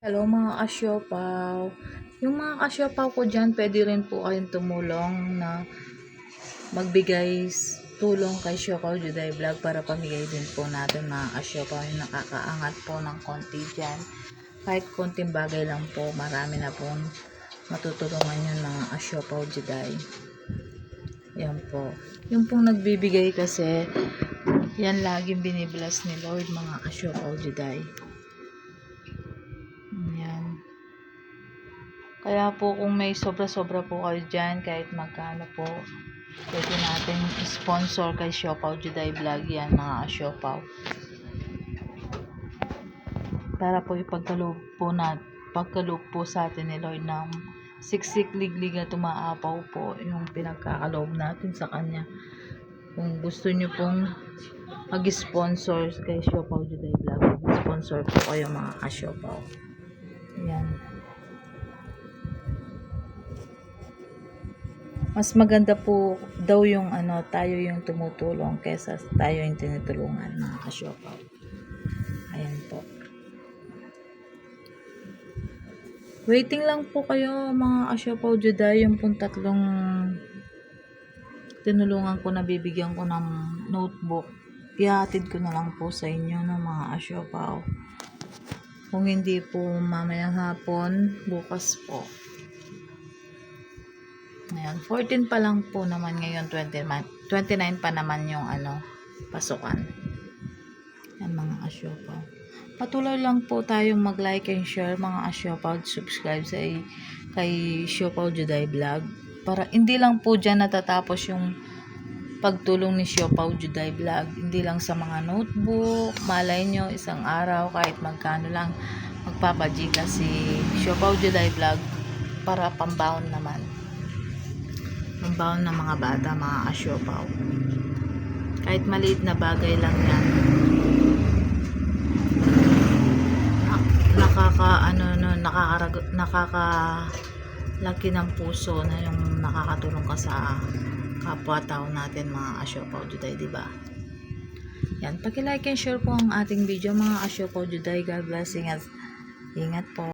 Hello mga kasyopaw. Yung mga kasyopaw ko dyan, pwede rin po kayong tumulong na magbigay tulong kay Siopaw Juday Vlog para pamigay din po natin mga kasyopaw yung nakakaangat po ng konti dyan. Kahit konting bagay lang po, marami na pong matutulungan yun mga kasyopaw Juday. Yan po. Yung pong nagbibigay kasi, yan laging binibless ni Lord mga kasyopaw Juday. Yan. Kaya po kung may sobra-sobra po kayo dyan, kahit magkano po, pwede natin sponsor kay Siopaw Juday Vlog yan mga Siopaw. Para po ipagkaloob po sa atin ni Lord ng siksik liglig na tumaapaw po yung pinagkakaloob natin sa Kanya. Kung gusto nyo pong mag-sponsor kay Siopaw Juday Vlog, mag-sponsor po kayo mga Siopaw. Yan. Mas maganda po daw yung tayo yung tumutulong kaysa tayo yung tinutulungan mga kasyopaw. Ayan po. Waiting lang po kayo mga kasyopaw Juday, yung pong tatlong tinulungan ko na bibigyan ko ng notebook. Ihatid ko na lang po sa inyo ng mga kasyopaw. Kung hindi po mamayang hapon, bukas po. Ngayon, 14 pa lang po naman ngayon, 29 pa naman yung pasukan. Yan mga kasyopaw. Patuloy lang po tayong mag-like and share mga kasyopaw, subscribe sa kay Siopaw Juday Vlog. Para hindi lang po dyan natatapos yung pagtulong ni Siopaw Juday Vlog. Hindi lang sa mga notebook, malay nyo isang araw kahit magkano lang magpapajika si Siopaw Juday Vlog para pambaon naman. Pambaon ng mga bata, mga kasyopaw. Kahit maliit na bagay lang yan. Nakakalaki ng puso na yung nakakatulong ka sa kapwa-tao natin mga kasyopaw Juday, diba? Yan, paki-like and share po ang ating video mga kasyopaw Juday. God bless. Ingat po.